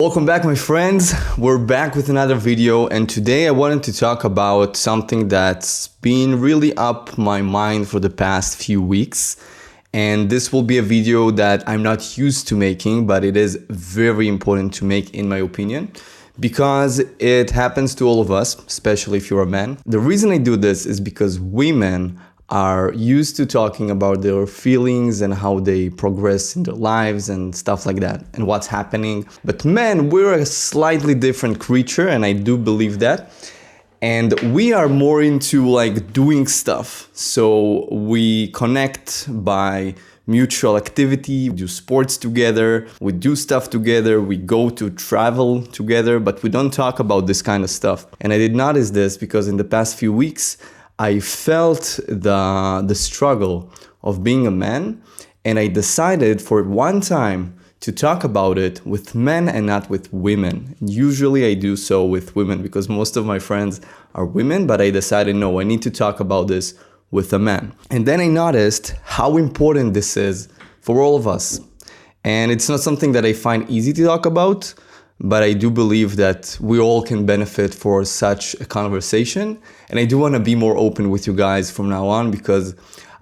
Welcome back, my friends. We're back with another video, and today I wanted to talk about something that's been really up my mind for the past few weeks. And this will be a video that I'm not used to making, but it is very important to make in my opinion, because it happens to all of us, especially if you're a man. The reason I do this is because women are used to talking about their feelings and how they progress in their lives and stuff like that and what's happening. But men, we're a slightly different creature, and I do believe that. And we are more into like doing stuff. So we connect by mutual activity, we do sports together, we do stuff together, we go to travel together, but we don't talk about this kind of stuff. And I did notice this because in the past few weeks, I felt the struggle of being a man, and I decided for one time to talk about it with men and not with women. Usually I do so with women because most of my friends are women, but I decided no, I need to talk about this with a man. And then I noticed how important this is for all of us. And it's not something that I find easy to talk about, but I do believe that we all can benefit for such a conversation. And I do want to be more open with you guys from now on, because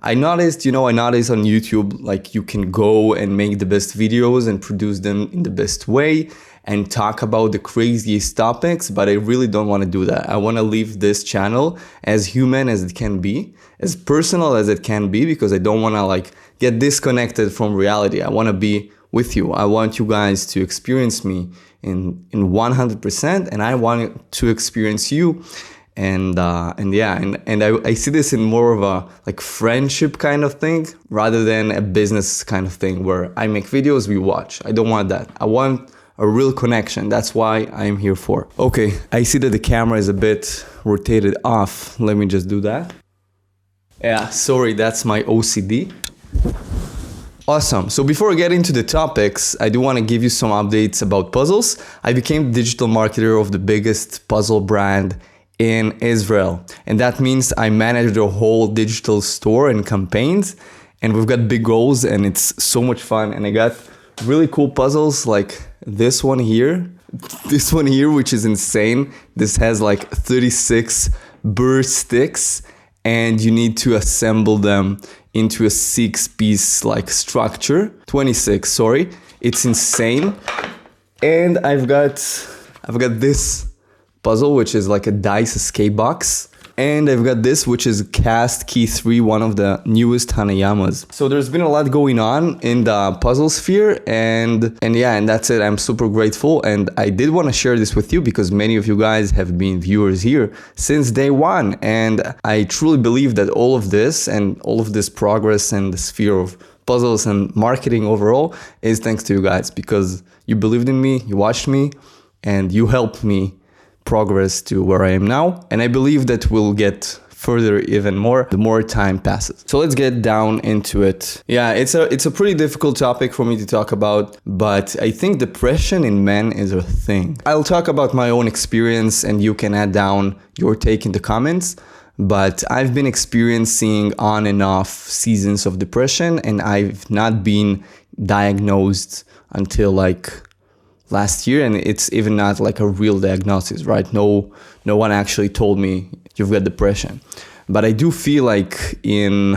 I noticed on YouTube, like you can go and make the best videos and produce them in the best way and talk about the craziest topics, but I really don't want to do that. I want to leave this channel as human as it can be, as personal as it can be, because I don't want to like get disconnected from reality. I want to be with you. I want you guys to experience me in 100%, and I want to experience you. And I see this in more of a like friendship kind of thing rather than a business kind of thing where I make videos, we watch. I don't want that. I want a real connection. That's why I'm here for. Okay, I see that the camera is a bit rotated off. Let me just do that. Yeah, sorry, that's my OCD. Awesome. So before I get into the topics, I do want to give you some updates about puzzles. I became the digital marketer of the biggest puzzle brand in Israel. And that means I manage the whole digital store and campaigns. And we've got big goals, and it's so much fun. And I got really cool puzzles like this one here, which is insane. This has like 36 burr sticks, and you need to assemble them into a 6-piece like structure. 26, sorry. It's insane. And I've got this puzzle, which is like a dice escape box. And I've got this, which is Cast Key 3, one of the newest Hanayamas. So there's been a lot going on in the puzzle sphere, and that's it. I'm super grateful, and I did want to share this with you because many of you guys have been viewers here since day one, and I truly believe that all of this and all of this progress and the sphere of puzzles and marketing overall is thanks to you guys, because you believed in me, you watched me, and you helped me progress to where I am now, and I believe that we'll get further even more the more time passes. So let's get down into it. Yeah, it's a pretty difficult topic for me to talk about, but I think depression in men is a thing. I'll talk about my own experience, and you can add down your take in the comments, but I've been experiencing on and off seasons of depression, and I've not been diagnosed until like last year, and it's even not like a real diagnosis, right? No one actually told me you've got depression. But I do feel like in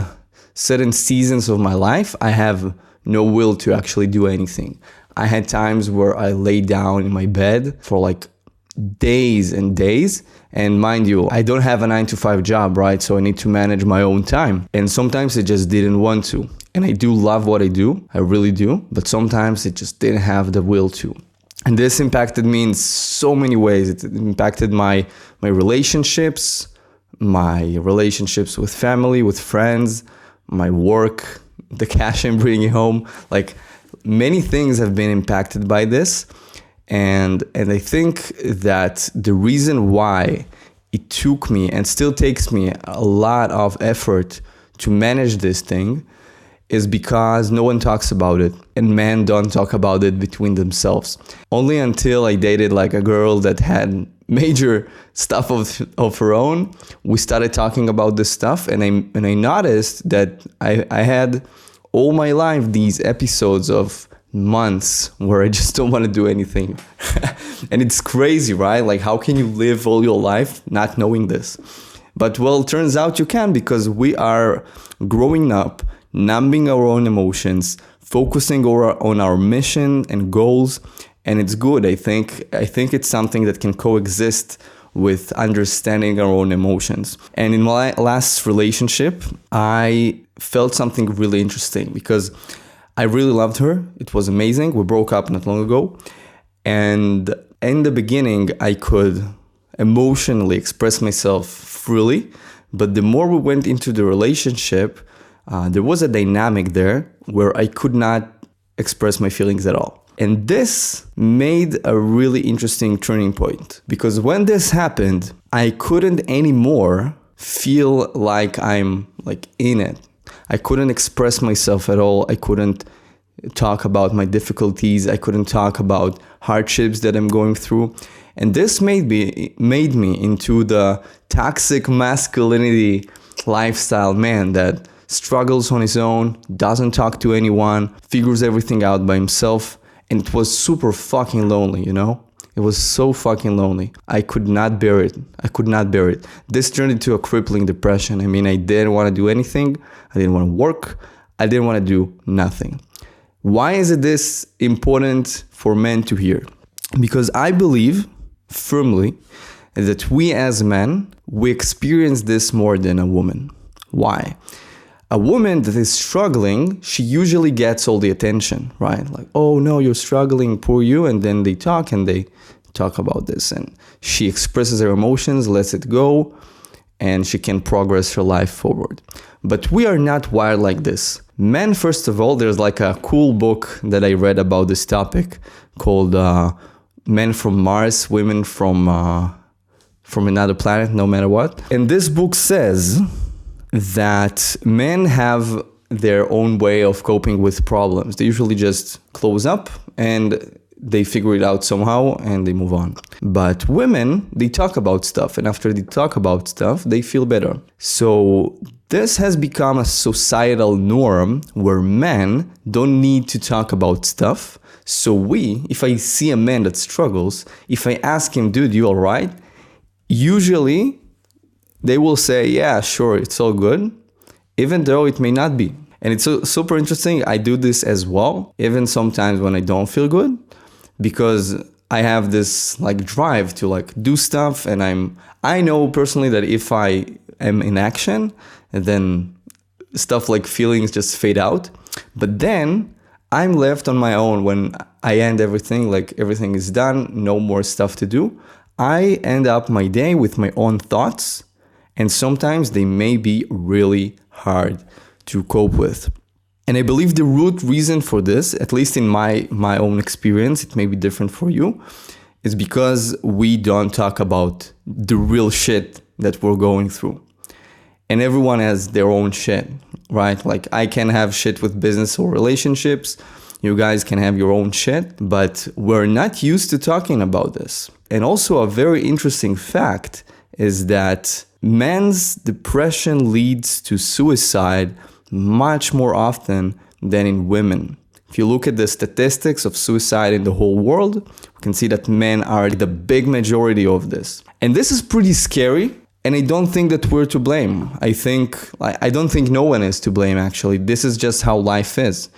certain seasons of my life, I have no will to actually do anything. I had times where I lay down in my bed for like days and days. And mind you, I don't have a 9-to-5 job, right? So I need to manage my own time. And sometimes I just didn't want to. And I do love what I do. I really do. But sometimes it just didn't have the will to. And this impacted me in so many ways. It impacted my relationships with family, with friends, my work, the cash I'm bringing home. Like many things have been impacted by this. And I think that the reason why it took me and still takes me a lot of effort to manage this thing is because no one talks about it, and men don't talk about it between themselves. Only until I dated like a girl that had major stuff of her own, we started talking about this stuff, and I noticed that I had all my life these episodes of months where I just don't want to do anything. And it's crazy, right? Like, how can you live all your life not knowing this? But well, it turns out you can, because we are growing up, numbing our own emotions, focusing on our mission and goals, and it's good. I think it's something that can coexist with understanding our own emotions. And in my last relationship, I felt something really interesting because I really loved her. It was amazing. We broke up not long ago. And in the beginning, I could emotionally express myself freely. But the more we went into the relationship, there was a dynamic there where I could not express my feelings at all. And this made a really interesting turning point, because when this happened, I couldn't anymore feel like I'm like in it. I couldn't express myself at all. I couldn't talk about my difficulties. I couldn't talk about hardships that I'm going through. And this made me into the toxic masculinity lifestyle man that struggles on his own, doesn't talk to anyone, figures everything out by himself. And it was super fucking lonely, you know? It was so fucking lonely. I could not bear it. This turned into a crippling depression. I mean, I didn't want to do anything. I didn't want to work. I didn't want to do nothing. Why is it this important for men to hear? Because I believe firmly that we as men, we experience this more than a woman. Why? A woman that is struggling, she usually gets all the attention, right? Like, oh no, you're struggling, poor you. And then they talk about this. And she expresses her emotions, lets it go, and she can progress her life forward. But we are not wired like this. Men, first of all, there's like a cool book that I read about this topic called Men from Mars, Women from Another Planet, No Matter What. And this book says that men have their own way of coping with problems. They usually just close up and they figure it out somehow and they move on. But women, they talk about stuff, and after they talk about stuff, they feel better. So this has become a societal norm where men don't need to talk about stuff. So if I see a man that struggles, if I ask him, dude, you all right? Usually they will say, yeah, sure, it's all good, even though it may not be. And it's super interesting. I do this as well, even sometimes when I don't feel good, because I have this like drive to like do stuff. And I know personally that if I am in action, then stuff like feelings just fade out. But then I'm left on my own when I end everything, like everything is done, no more stuff to do. I end up my day with my own thoughts. And sometimes they may be really hard to cope with. And I believe the root reason for this, at least in my own experience, it may be different for you, is because we don't talk about the real shit that we're going through. And everyone has their own shit, right? Like I can have shit with business or relationships. You guys can have your own shit, but we're not used to talking about this. And also a very interesting fact is that men's depression leads to suicide much more often than in women. If you look at the statistics of suicide in the whole world, we can see that men are the big majority of this. And this is pretty scary. And I don't think that we're to blame. I don't think no one is to blame, actually. This is just how life is.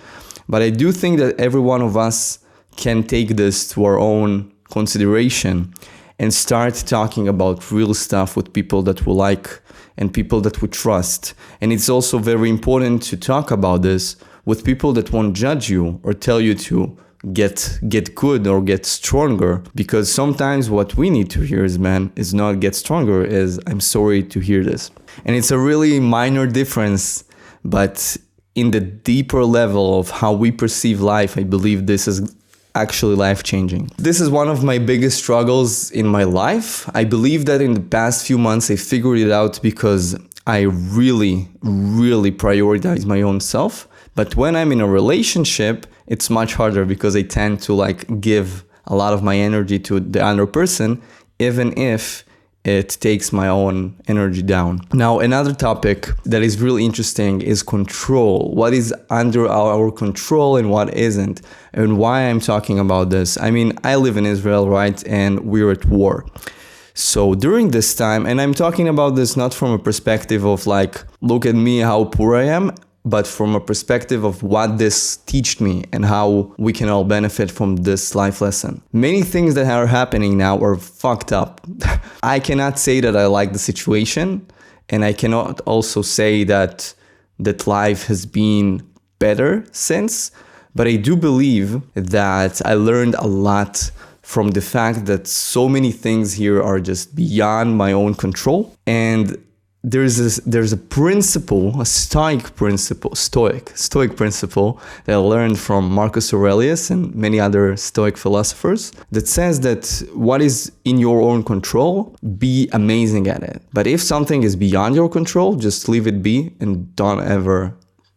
But I do think that every one of us can take this to our own consideration and start talking about real stuff with people that we like and people that we trust. And it's also very important to talk about this with people that won't judge you or tell you to get good or get stronger, because sometimes what we need to hear as men is not get stronger, is I'm sorry to hear this. And it's a really minor difference, but in the deeper level of how we perceive life, I believe this is actually life-changing. This is one of my biggest struggles in my life. I believe that in the past few months I figured it out because I really, really prioritize my own self. But when I'm in a relationship, it's much harder because I tend to give a lot of my energy to the other person, even if it takes my own energy down. Now, another topic that is really interesting is control. What is under our control and what isn't, and why I'm talking about this. I mean, I live in Israel, right? And we're at war. So during this time, and I'm talking about this not from a perspective of like, look at me, how poor I am, but from a perspective of what this taught me and how we can all benefit from this life lesson. Many things that are happening now are fucked up. I cannot say that I like the situation, and I cannot also say that life has been better since, but I do believe that I learned a lot from the fact that so many things here are just beyond my own control. And there's a principle, a stoic principle that I learned from Marcus Aurelius and many other stoic philosophers that says that what is in your own control, be amazing at it. But if something is beyond your control, just leave it be and don't ever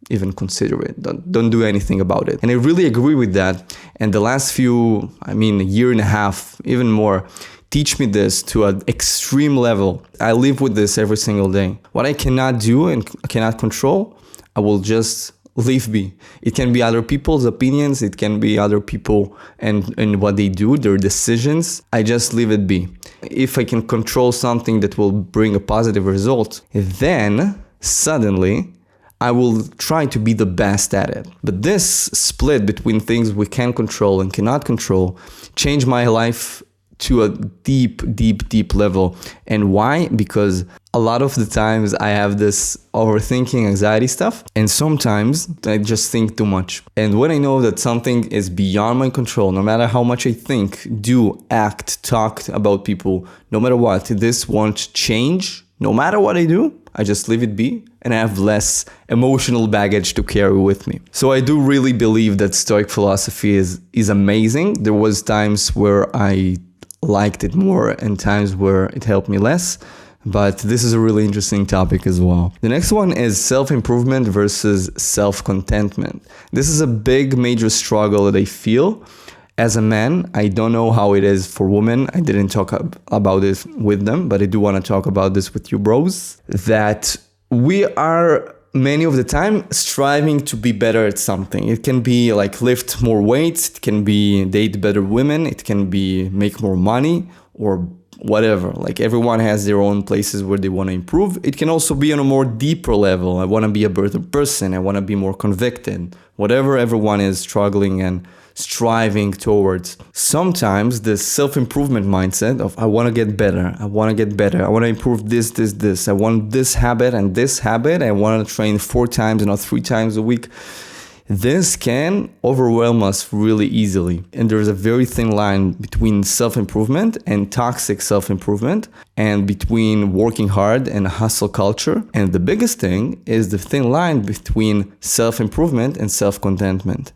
even consider it. Don't do anything about it. And I really agree with that. And the last a year and a half, even more, teach me this to an extreme level. I live with this every single day. What I cannot do and cannot control, I will just leave be. It can be other people's opinions. It can be other people and what they do, their decisions. I just leave it be. If I can control something that will bring a positive result, then suddenly I will try to be the best at it. But this split between things we can control and cannot control changed my life to a deep level. And why? Because a lot of the times I have this overthinking, anxiety stuff, and sometimes I just think too much. And when I know that something is beyond my control, no matter how much I think, do, act, talk about people, no matter what, this won't change. No matter what I do, I just leave it be, and I have less emotional baggage to carry with me. So I do really believe that Stoic philosophy is amazing. There was times where I liked it more and times where it helped me less, but this is a really interesting topic as well. The next one is self-improvement versus self-contentment. This is a big major struggle that I feel. As a man, I don't know how it is for women. I didn't talk about this with them, but I do want to talk about this with you bros. That we are many of the time striving to be better at something. It can be like lift more weights, it can be date better women, it can be make more money or whatever. Like everyone has their own places where they want to improve. It can also be on a more deeper level. I want to be a better person. I want to be more convicted. Whatever everyone is struggling and striving towards. Sometimes the self-improvement mindset of I want to get better, I want to improve this, I want this habit and this habit, I want to train 4 times and not 3 times a week. This can overwhelm us really easily. And there's a very thin line between self-improvement and toxic self-improvement, and between working hard and hustle culture. And the biggest thing is the thin line between self-improvement and self-contentment.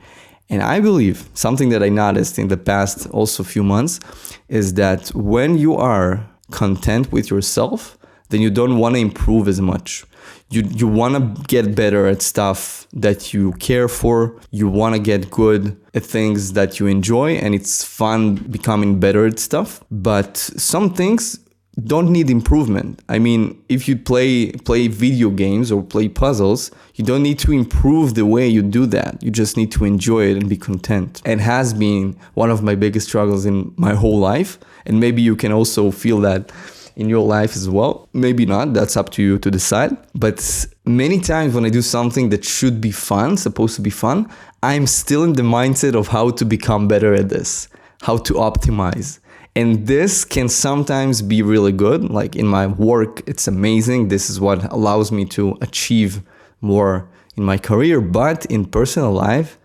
And I believe something that I noticed in the past also few months is that when you are content with yourself, then you don't want to improve as much. You want to get better at stuff that you care for. You want to get good at things that you enjoy, and it's fun becoming better at stuff. But some things don't need improvement. I mean, if you play video games or play puzzles, you don't need to improve the way you do that. You just need to enjoy it and be content. It has been one of my biggest struggles in my whole life. And maybe you can also feel that in your life as well. Maybe not, that's up to you to decide. But many times when I do something that should be fun, supposed to be fun, I'm still in the mindset of how to become better at this, how to optimize. And this can sometimes be really good. Like in my work, it's amazing. This is what allows me to achieve more in my career. But in personal life,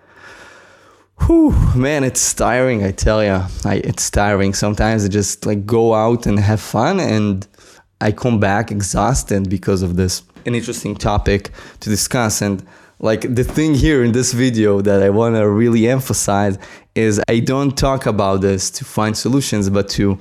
man, it's tiring, I tell you. It's tiring. Sometimes I just like go out and have fun and I come back exhausted because of this. An interesting topic to discuss. And like the thing here in this video that I want to really emphasize is I don't talk about this to find solutions, but to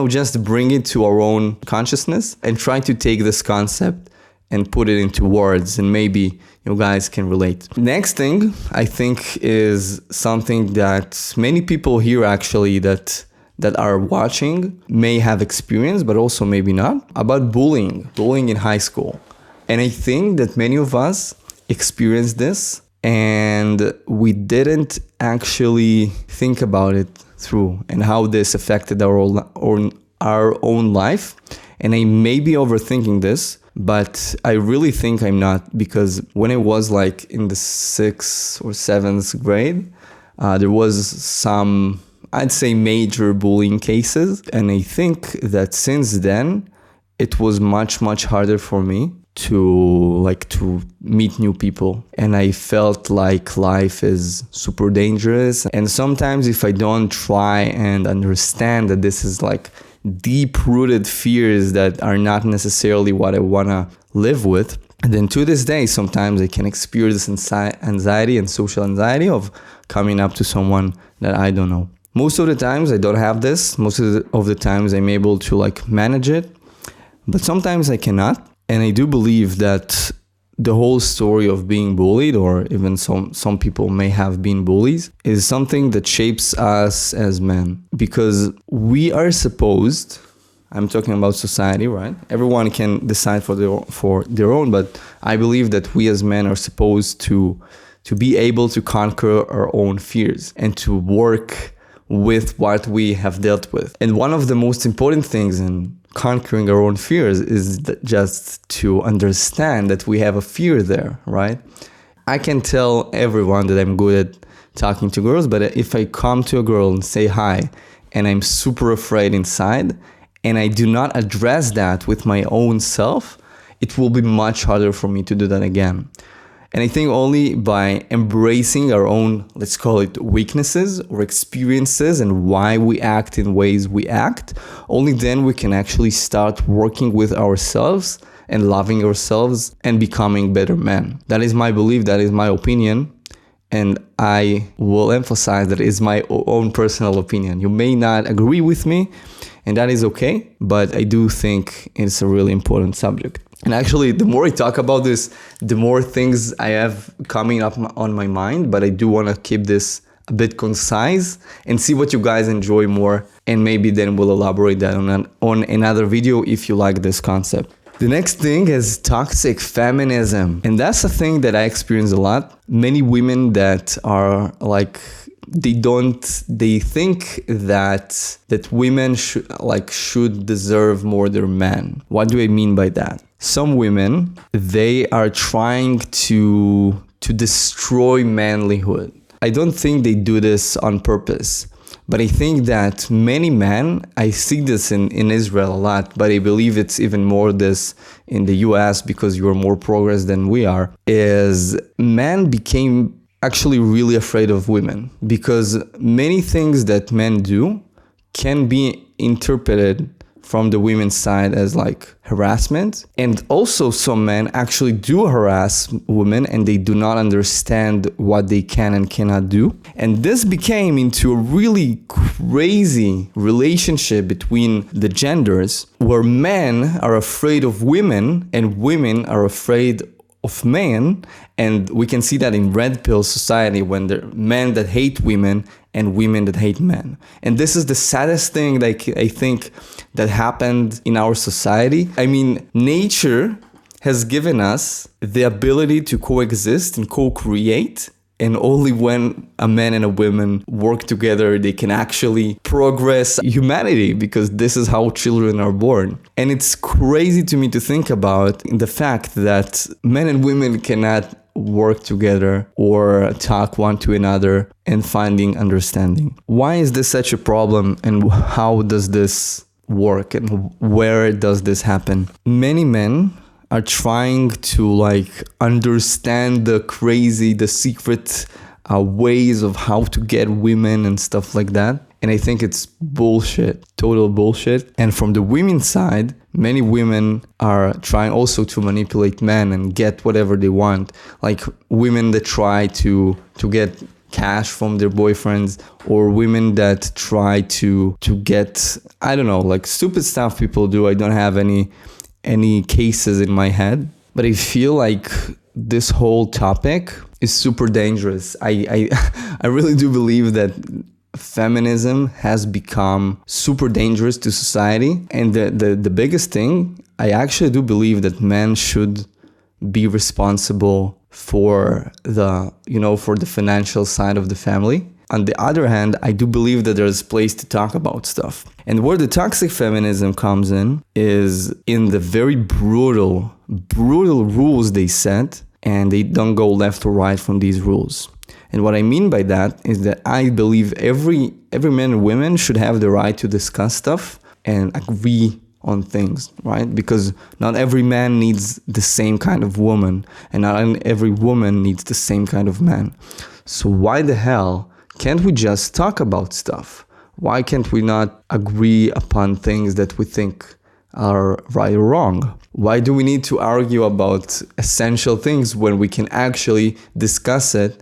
just bring it to our own consciousness and try to take this concept and put it into words, and maybe you guys can relate. Next thing I think is something that many people hear actually that that are watching may have experience, but also maybe not, about bullying in high school. And I think that many of us experienced this and we didn't actually think about it through and how this affected our own life. And I may be overthinking this, but I really think I'm not, because when I was like in the 6th or 7th grade, there was some, I'd say, major bullying cases. And I think that since then, it was much harder for me to meet new people. And I felt like life is super dangerous. And sometimes if I don't try and understand that this is like deep-rooted fears that are not necessarily what I want to live with, and then to this day, sometimes I can experience anxiety and social anxiety of coming up to someone that I don't know. Most of the times I don't have this. Most of the times I'm able to like manage it, but sometimes I cannot. And I do believe that the whole story of being bullied, or even some people may have been bullies, is something that shapes us as men. Because we are supposed, I'm talking about society, right? Everyone can decide for their own, but I believe that we as men are supposed to be able to conquer our own fears and to work with what we have dealt with. And one of the most important things in conquering our own fears is just to understand that we have a fear there, right? I can tell everyone that I'm good at talking to girls, but if I come to a girl and say hi and I'm super afraid inside and I do not address that with my own self, it will be much harder for me to do that again. And I think only by embracing our own, let's call it weaknesses or experiences and why we act in ways we act, only then we can actually start working with ourselves and loving ourselves and becoming better men. That is my belief, that is my opinion. And I will emphasize that it is my own personal opinion. You may not agree with me, and that is okay, but I do think it's a really important subject. And actually, the more I talk about this, the more things I have coming up on my mind, but I do want to keep this a bit concise and see what you guys enjoy more, and maybe then we'll elaborate that on another video if you like this concept. The next thing is toxic feminism, and that's a thing that I experience a lot. Many women that are like, they think that women should deserve more than men. What do I mean by that? Some women, they are trying to destroy manlyhood. I don't think they do this on purpose, but I think that many men, I see this in Israel a lot, but I believe it's even more this in the US because you're more progress than we are, is men became actually really afraid of women because many things that men do can be interpreted from the women's side as like harassment. And also some men actually do harass women and they do not understand what they can and cannot do. And this became into a really crazy relationship between the genders where men are afraid of women and women are afraid of men. And we can see that in red pill society when there are men that hate women and women that hate men. And this is the saddest thing that I think that happened in our society. I mean, nature has given us the ability to coexist and co-create. And only when a man and a woman work together, they can actually progress humanity, because this is how children are born. And it's crazy to me to think about the fact that men and women cannot work together or talk one to another and finding understanding. Why is this such a problem, and how does this work, and where does this happen? Many men are trying to understand the secret ways of how to get women and stuff like that. And I think it's bullshit, total bullshit. And from the women's side, many women are trying also to manipulate men and get whatever they want. Like women that try to get cash from their boyfriends, or women that try to get, I don't know, stupid stuff people do. I don't have any cases in my head, but I feel like this whole topic is super dangerous. I really do believe that feminism has become super dangerous to society. And the biggest thing, I actually do believe that men should be responsible for the financial side of the family. On the other hand, I do believe that there's place to talk about stuff. And where the toxic feminism comes in is in the very brutal rules they set, and they don't go left or right from these rules. And what I mean by that is that I believe every man and woman should have the right to discuss stuff and agree on things, right? Because not every man needs the same kind of woman, and not every woman needs the same kind of man. So why the hell can't we just talk about stuff? Why can't we not agree upon things that we think are right or wrong? Why do we need to argue about essential things when we can actually discuss it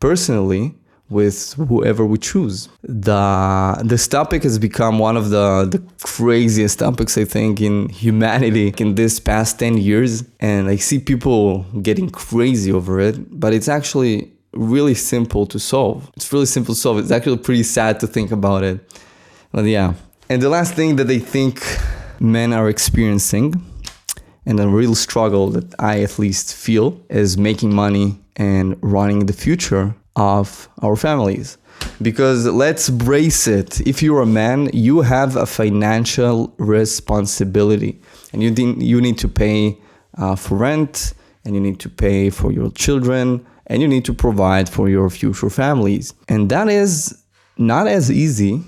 personally with whoever we choose? This topic has become one of the craziest topics, I think, in humanity in this past 10 years. And I see people getting crazy over it, but it's actually really simple to solve. It's really simple to solve. It's actually pretty sad to think about it. But yeah. And the last thing that I think men are experiencing, and a real struggle that I at least feel, is making money and running the future of our families. Because let's brace it, if you're a man, you have a financial responsibility, and you need to pay for rent, and you need to pay for your children, and you need to provide for your future families. And that is not as easy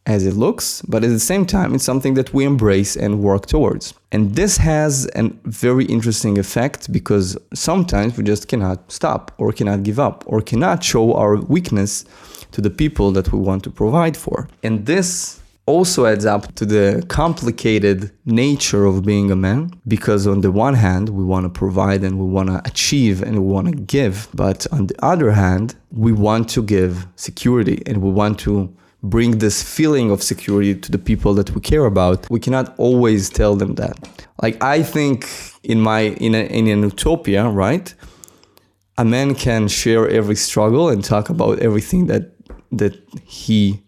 as it looks, but at the same time, it's something that we embrace and work towards. And this has a very interesting effect, because sometimes we just cannot stop, or cannot give up, or cannot show our weakness to the people that we want to provide for. And this also adds up to the complicated nature of being a man, because on the one hand, we want to provide and we want to achieve and we want to give. But on the other hand, we want to give security, and we want to bring this feeling of security to the people that we care about. We cannot always tell them that. Like, I think in an utopia, right? A man can share every struggle and talk about everything that he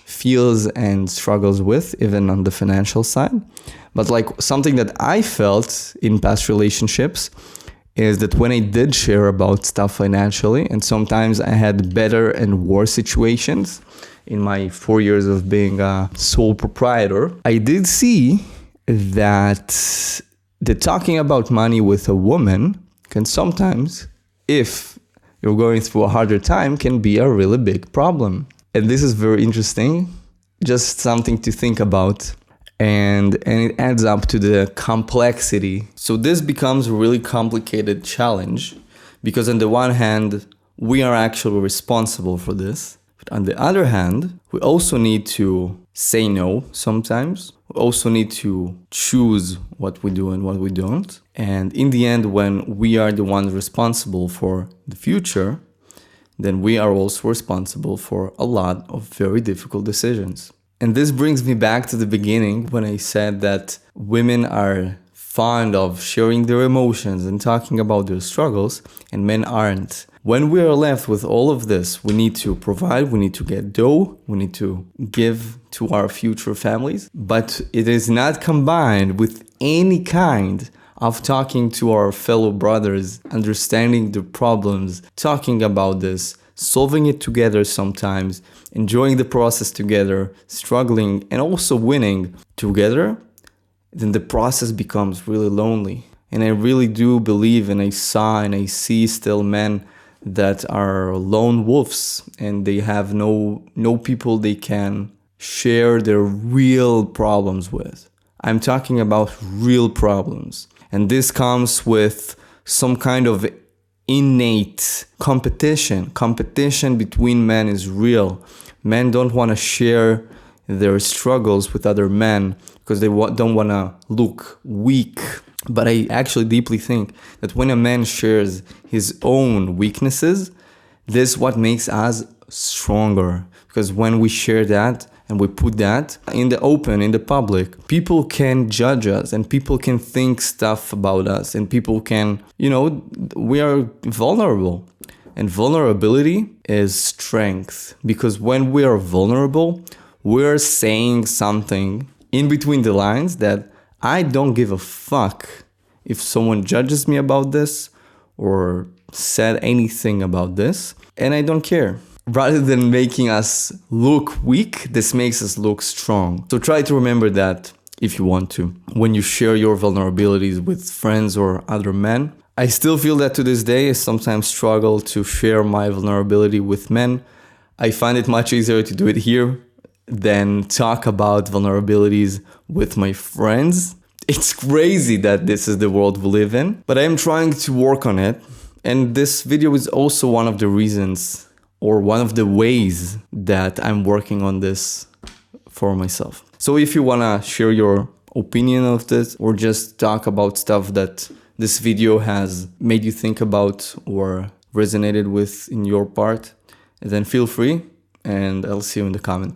feels and struggles with, even on the financial side. But like, something that I felt in past relationships is that when I did share about stuff financially, and sometimes I had better and worse situations in my 4 years of being a sole proprietor, I did see that the talking about money with a woman can sometimes, if you're going through a harder time, can be a really big problem. And this is very interesting, just something to think about. And it adds up to the complexity. So this becomes a really complicated challenge, because on the one hand, we are actually responsible for this. But on the other hand, we also need to say no sometimes. We also need to choose what we do and what we don't. And in the end, when we are the ones responsible for the future, then we are also responsible for a lot of very difficult decisions. And this brings me back to the beginning, when I said that women are fond of sharing their emotions and talking about their struggles, and men aren't. When we are left with all of this, we need to provide, we need to get dough, we need to give to our future families, but it is not combined with any kind of talking to our fellow brothers, understanding the problems, talking about this, solving it together sometimes, enjoying the process together, struggling, and also winning together. Then the process becomes really lonely. And I really do believe, and I saw and I see still men that are lone wolves, and they have no people they can share their real problems with. I'm talking about real problems. And this comes with some kind of innate competition. Competition between men is real. Men don't want to share their struggles with other men because they don't want to look weak. But I actually deeply think that when a man shares his own weaknesses, this is what makes us stronger. Because when we share that and we put that in the open, in the public, people can judge us and people can think stuff about us and people can, we are vulnerable. And vulnerability is strength, because when we are vulnerable, we're saying something in between the lines that I don't give a fuck if someone judges me about this or said anything about this, and I don't care. Rather than making us look weak, this makes us look strong. So try to remember that if you want to, when you share your vulnerabilities with friends or other men. I still feel that to this day I sometimes struggle to share my vulnerability with men. I find it much easier to do it here than talk about vulnerabilities with my friends. It's crazy that this is the world we live in, but I am trying to work on it. And this video is also one of the reasons or one of the ways that I'm working on this for myself. So if you wanna share your opinion of this or just talk about stuff that this video has made you think about or resonated with in your part, then feel free and I'll see you in the comments.